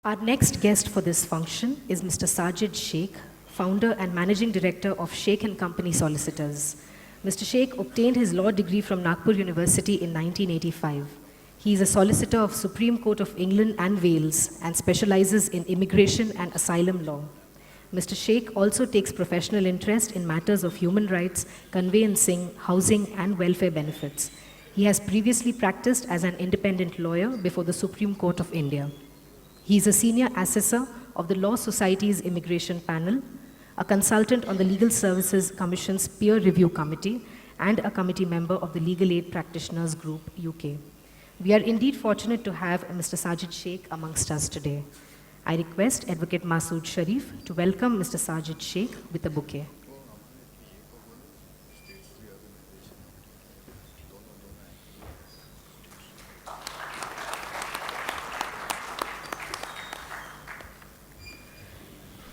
Our next guest for this function is Mr. Sajid Sheikh, founder and managing director of Sheikh and Company Solicitors. Mr. Sheikh obtained his law degree from Nagpur University in 1985. He is a solicitor of Supreme Court of England and Wales and specializes in immigration and asylum law. Mr. Sheikh also takes professional interest in matters of human rights, conveyancing, housing, and welfare benefits. He has previously practiced as an independent lawyer before the Supreme Court of India. He is a senior assessor of the Law Society's Immigration Panel, a consultant on the Legal Services Commission's Peer Review Committee, and a committee member of the Legal Aid Practitioners Group, UK. We are indeed fortunate to have Mr. Sajid Sheikh amongst us today. I request Advocate Masood Sharif to welcome Mr. Sajid Sheikh with a bouquet.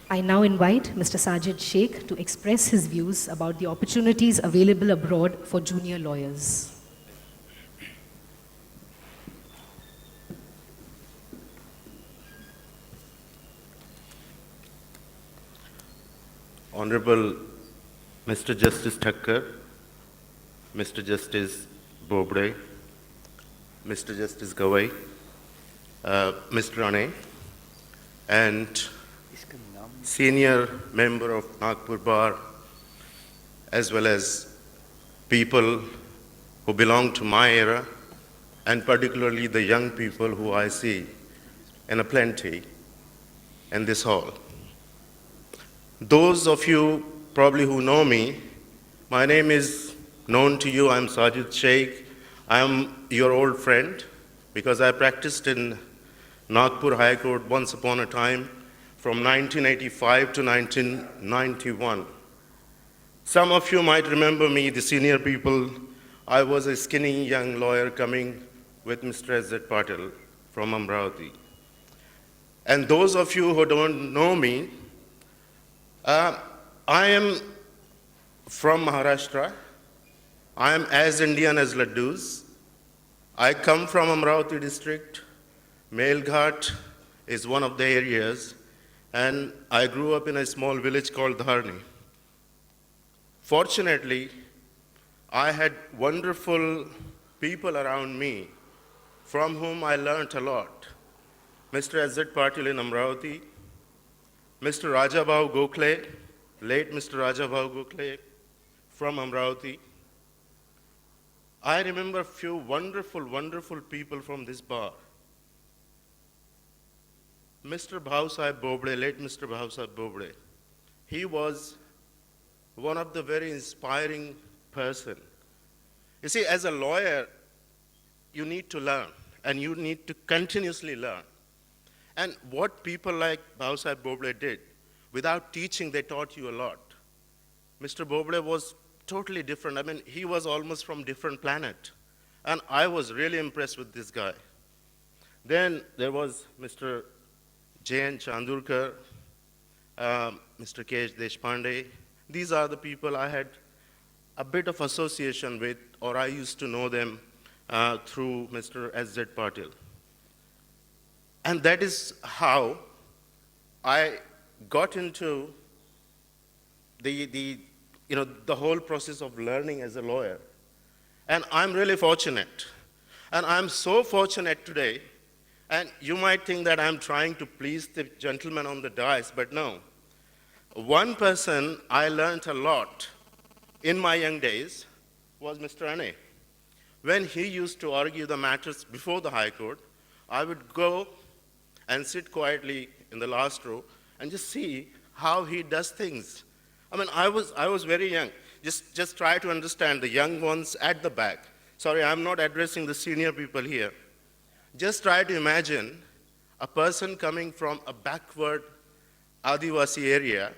I now invite Mr. Sajid Sheikh to express his views about the opportunities available abroad for junior lawyers. Honorable Mr. Justice Thakkar, Mr. Justice Bobde, Mr. Justice Gawai, Mr. Rane, and senior member of Nagpur Bar, as well as people who belong to my era, and particularly the young people who I see in a plenty in this hall. Those of you probably who know me, my name is known to you. I'm Sajid Sheikh. I'm your old friend because I practiced in Nagpur High Court once upon a time from 1985 to 1991. Some of you might remember me, the senior people. I was a skinny young lawyer coming with Mr. S.Z. Patil from Amravati. And those of you who don't know me, I am from Maharashtra. I am as Indian as Laddus. I come from Amravati district. Melghat is one of the areas. And I grew up in a small village called Dharni. Fortunately, I had wonderful people around me from whom I learned a lot. Mr. S.Z. Patil in Amravati, Mr. Rajabhau Gokhale, late Mr. Rajabhau Gokhale from Amravati. I remember a few wonderful people from this bar. Mr. Bhau Sahib Bobde, late Mr. Bhau Sahib Bobde, he was one of the very inspiring person. You see, as a lawyer, you need to learn, and you need to continuously learn. And what people like Bhau Sahib Bobde did, without teaching, they taught you a lot. Mr. Bobde was totally different. I mean, he was almost from different planet. And I was really impressed with this guy. Then there was Mr. J.N. Chandurkar, Mr. K.H. Deshpande. These are the people I had a bit of association with, or I used to know them through Mr. S.Z. Patil. And that is how I got into the whole process of learning as a lawyer. And I'm really fortunate. And I'm so fortunate today. And you might think that I'm trying to please the gentleman on the dais, but no. One person I learned a lot in my young days was Mr. Rane. When he used to argue the matters before the High Court, I would go and sit quietly in the last row and just see how he does things. I mean, I was very young. Just try to understand the young ones at the back. Sorry, I'm not addressing the senior people here. Just try to imagine a person coming from a backward Adivasi area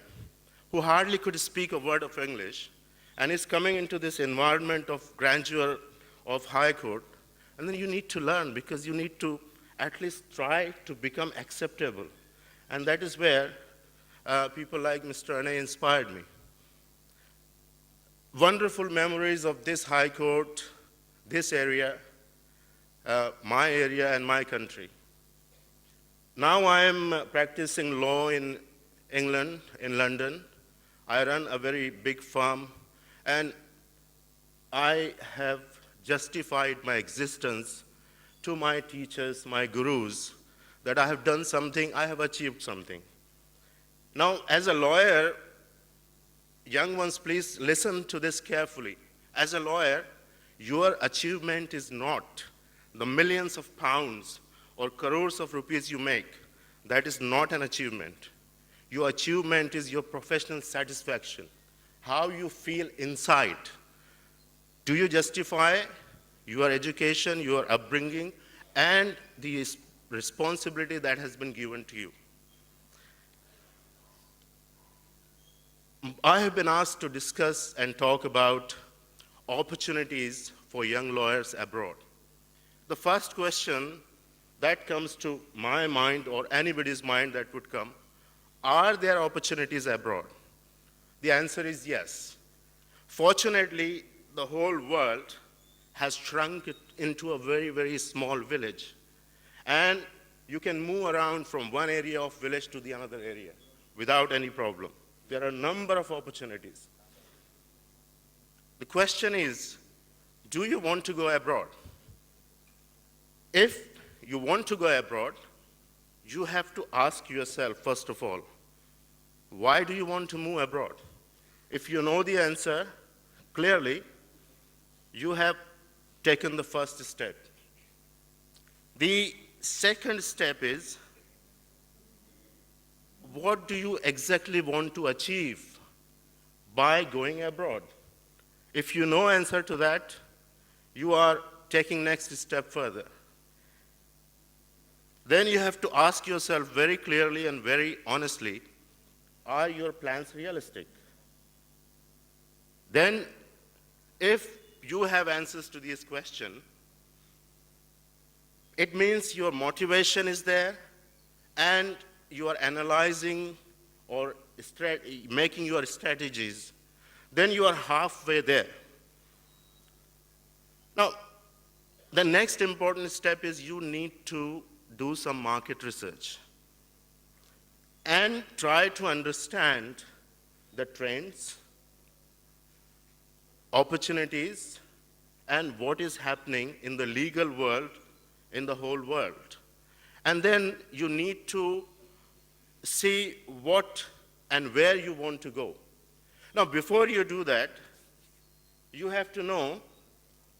who hardly could speak a word of English and is coming into this environment of grandeur of High Court. And then you need to learn because you need to at least try to become acceptable. And that is where people like Mr. Rane inspired me. Wonderful memories of this High Court, this area, my area and my country. Now I am practicing law in England, in London. I run a very big firm, and I have justified my existence to my teachers, my gurus, that I have done something, I have achieved something. Now, as a lawyer, young ones, please listen to this carefully. As a lawyer, your achievement is not the millions of pounds or crores of rupees you make. That is not an achievement. Your achievement is your professional satisfaction, how you feel inside. Do you justify your education, your upbringing, and the responsibility that has been given to you? I have been asked to discuss and talk about opportunities for young lawyers abroad. The first question that comes to my mind or anybody's mind that would come, are there opportunities abroad? The answer is yes. Fortunately, the whole world has shrunk it into a very, very small village. And you can move around from one area of village to the another area without any problem. There are a number of opportunities. The question is, do you want to go abroad? If you want to go abroad, you have to ask yourself, first of all, why do you want to move abroad? If you know the answer clearly, you have taken the first step. The second step is, what do you exactly want to achieve by going abroad? If you know answer to that, you are taking next step further. Then you have to ask yourself very clearly and very honestly, are your plans realistic? Then, if you have answers to this question, it means your motivation is there and you are analyzing or making your strategies, then you are halfway there. Now, the next important step is you need to do some market research and try to understand the trends, opportunities, and what is happening in the legal world, in the whole world. And then you need to see what and where you want to go. Now, before you do that, you have to know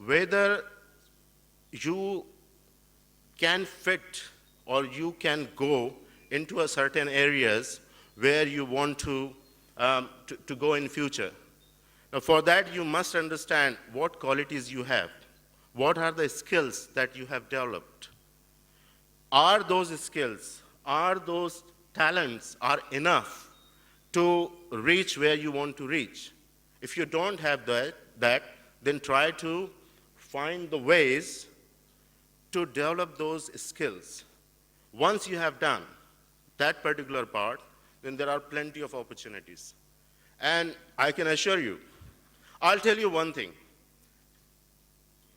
whether you can fit or you can go into a certain areas where you want to go in future. Now, for that, you must understand what qualities you have. What are the skills that you have developed? Are those skills, are those talents are enough to reach where you want to reach? If you don't have that, then try to find the ways to develop those skills. Once you have done that particular part, then there are plenty of opportunities. And I can assure you, I'll tell you one thing.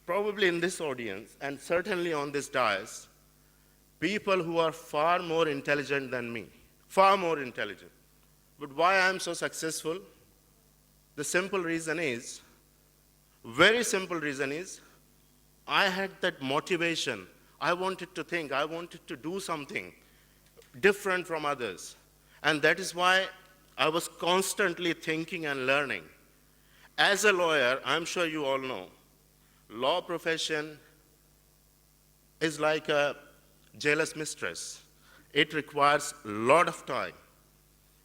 Probably in this audience, and certainly on this dais, people who are far more intelligent than me, far more intelligent. But why I'm so successful? The simple reason is, very simple reason is, I had that motivation. I wanted to think, I wanted to do something different from others. And that is why I was constantly thinking and learning. As a lawyer, I'm sure you all know, law profession is like a jealous mistress. It requires a lot of time.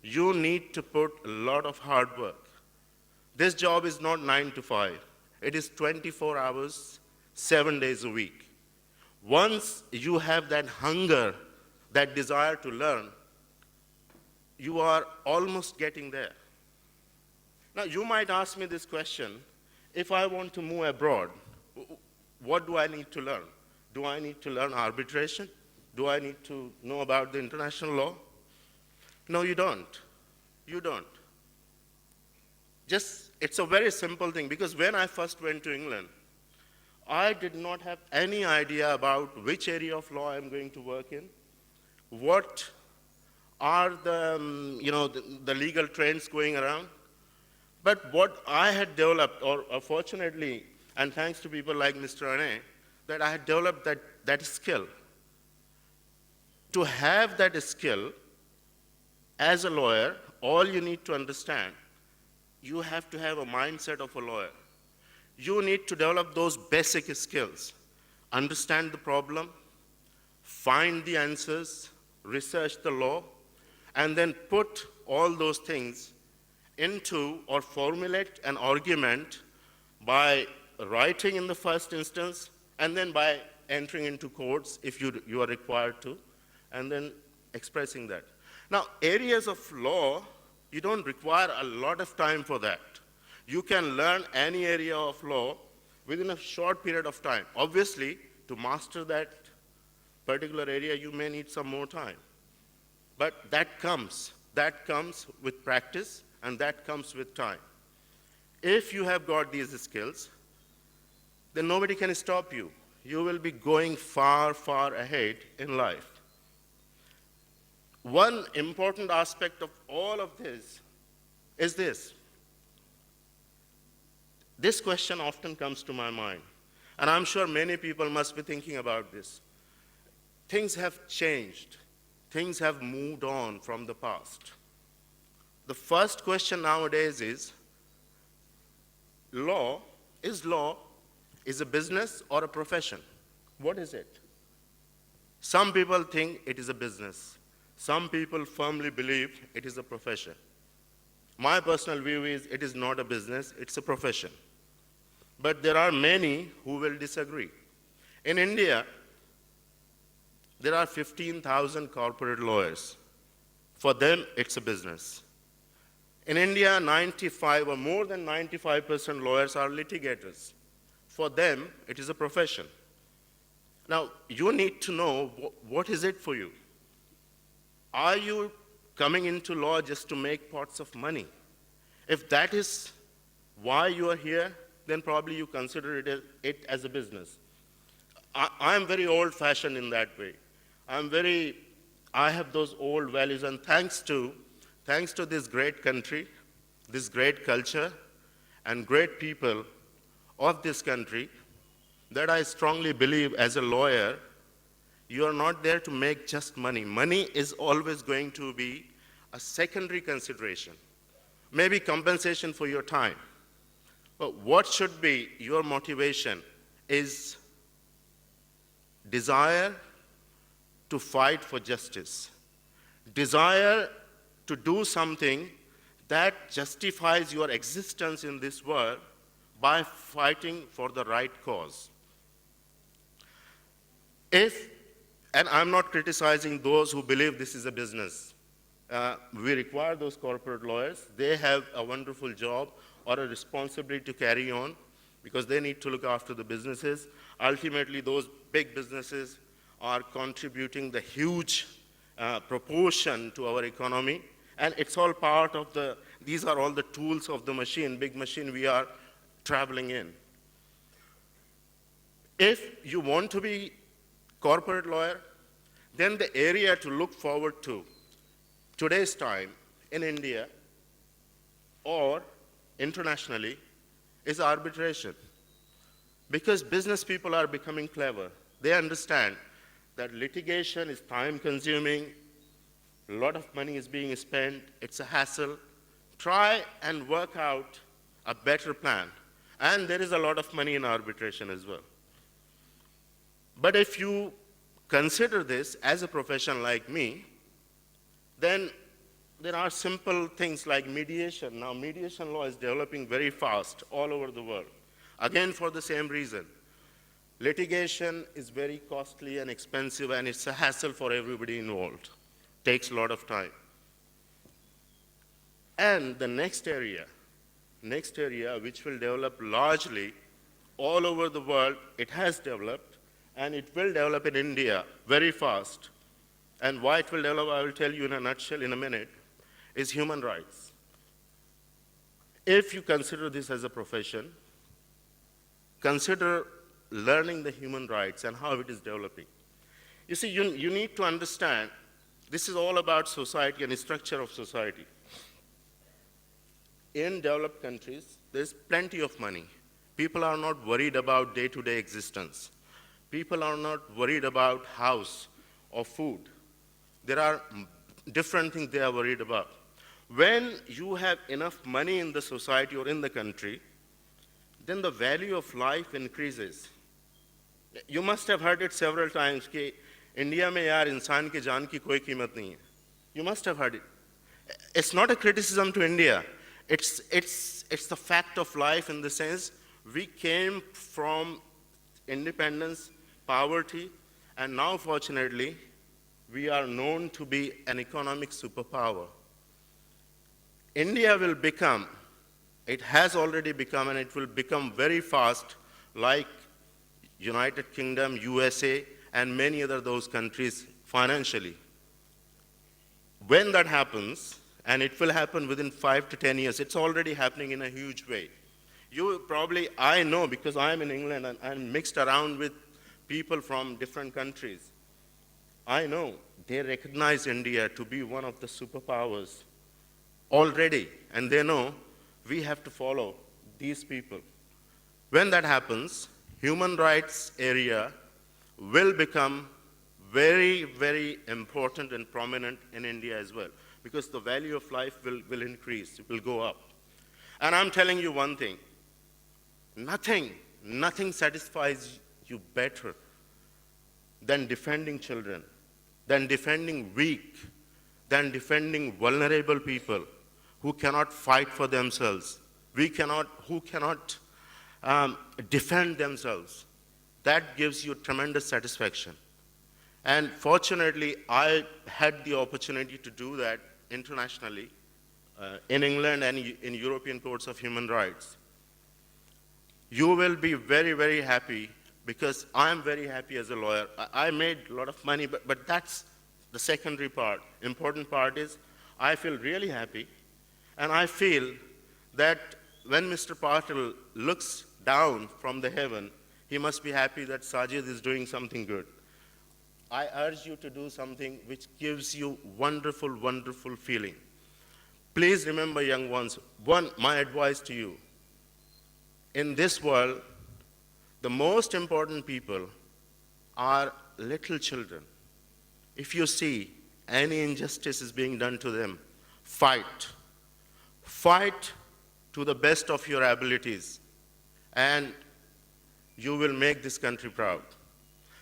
You need to put a lot of hard work. This job is not 9 to 5. It is 24 hours, 7 days a week. Once you have that hunger, that desire to learn, you are almost getting there. Now, you might ask me this question, if I want to move abroad, what do I need to learn? Do I need to learn arbitration? Do I need to know about the international law? No, you don't. You don't. It's a very simple thing, because when I first went to England, I did not have any idea about which area of law I'm going to work in, what are the, the legal trends going around. But what I had developed, or fortunately, and thanks to people like Mr. Ane, that I had developed that skill. To have that skill, as a lawyer, all you need to understand, you have to have a mindset of a lawyer. You need to develop those basic skills. Understand the problem, find the answers, research the law, and then put all those things into or formulate an argument by writing in the first instance, and then by entering into courts if you are required to, and then expressing that. Now, areas of law, you don't require a lot of time for that. You can learn any area of law within a short period of time. Obviously, to master that particular area, you may need some more time. But that comes with practice, and that comes with time. If you have got these skills, then nobody can stop you. You will be going far, far ahead in life. One important aspect of all of this is this. This question often comes to my mind, and I'm sure many people must be thinking about this. Things have changed. Things have moved on from the past. The first question nowadays is law is a business or a profession? What is it? Some people think it is a business. Some people firmly believe it is a profession. My personal view is it is not a business, it's a profession. But there are many who will disagree. In India, there are 15,000 corporate lawyers. For them, it's a business. In India, 95 or more than 95% lawyers are litigators. For them, it is a profession. Now, you need to know what is it for you. Are you coming into law just to make pots of money? If that is why you are here, then probably you consider it as a business. I'm very old-fashioned in that way. I have those old values, and thanks to this great country, this great culture, and great people of this country, that I strongly believe as a lawyer, you are not there to make just money. Money is always going to be a secondary consideration, maybe compensation for your time. But what should be your motivation is desire to fight for justice, desire to do something that justifies your existence in this world by fighting for the right cause. And I'm not criticizing those who believe this is a business. We require those corporate lawyers. They have a wonderful job or a responsibility to carry on because they need to look after the businesses. Ultimately, those big businesses are contributing the huge proportion to our economy. And it's all part of these are all the tools of the machine, big machine we are traveling in. If you want to be corporate lawyer, then the area to look forward to today's time in India or internationally is arbitration. Because business people are becoming clever. They understand that litigation is time-consuming, a lot of money is being spent, it's a hassle. Try and work out a better plan. And there is a lot of money in arbitration as well. But if you consider this as a profession like me, then there are simple things like mediation. Now, mediation law is developing very fast all over the world. Again, for the same reason. Litigation is very costly and expensive, and it's a hassle for everybody involved. Takes a lot of time. And the next area which will develop largely all over the world, it has developed, and it will develop in India very fast. And why it will develop, I will tell you in a nutshell in a minute, is human rights. If you consider this as a profession, consider learning the human rights and how it is developing. You see, you need to understand This is all about society and the structure of society. In developed countries, there's plenty of money. People are not worried about day-to-day existence. People are not worried about house or food. There are different things they are worried about. When you have enough money in the society or in the country, then the value of life increases. You must have heard it several times कि India में यार इंसान की जान की कोई कीमत नहीं है. You must have heard it. It's not a criticism to India. It's the fact of life in the sense we came from independence, poverty, and now fortunately we are known to be an economic superpower. India will become, it has already become, and it will become very fast like United Kingdom, USA, and many other those countries financially. When that happens, and it will happen within 5 to 10 years, it's already happening in a huge way. You probably, I know because I'm in England and I'm mixed around with people from different countries. I know they recognize India to be one of the superpowers already, and they know we have to follow these people. When that happens, human rights area will become very, very important and prominent in India as well, because the value of life will increase, it will go up. And I'm telling you one thing, nothing satisfies you better than defending children, than defending weak, than defending vulnerable people who cannot fight for themselves, who cannot defend themselves. That gives you tremendous satisfaction. And fortunately, I had the opportunity to do that internationally in England and in European courts of human rights. You will be very, very happy because I'm very happy as a lawyer. I made a lot of money, but that's the secondary part. Important part is I feel really happy, and I feel that when Mr. Patil looks down from the heaven, he must be happy that Sajid is doing something good. I urge you to do something which gives you wonderful, wonderful feeling. Please remember, young ones, my advice to you, in this world, the most important people are little children. If you see any injustice is being done to them, fight. Fight to the best of your abilities, and you will make this country proud.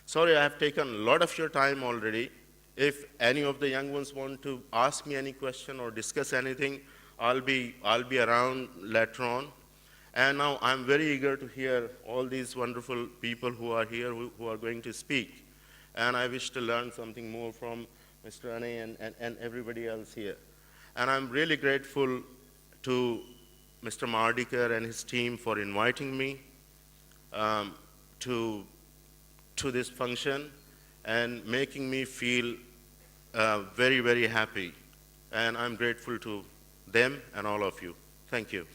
Sorry, I have taken a lot of your time already. If any of the young ones want to ask me any question or discuss anything, I'll be around later on. And now I'm very eager to hear all these wonderful people who are here, who are going to speak. And I wish to learn something more from Mr. Ane and everybody else here. And I'm really grateful to Mr. Mardikar and his team for inviting me to this function and making me feel very, very happy. And I'm grateful to them and all of you. Thank you.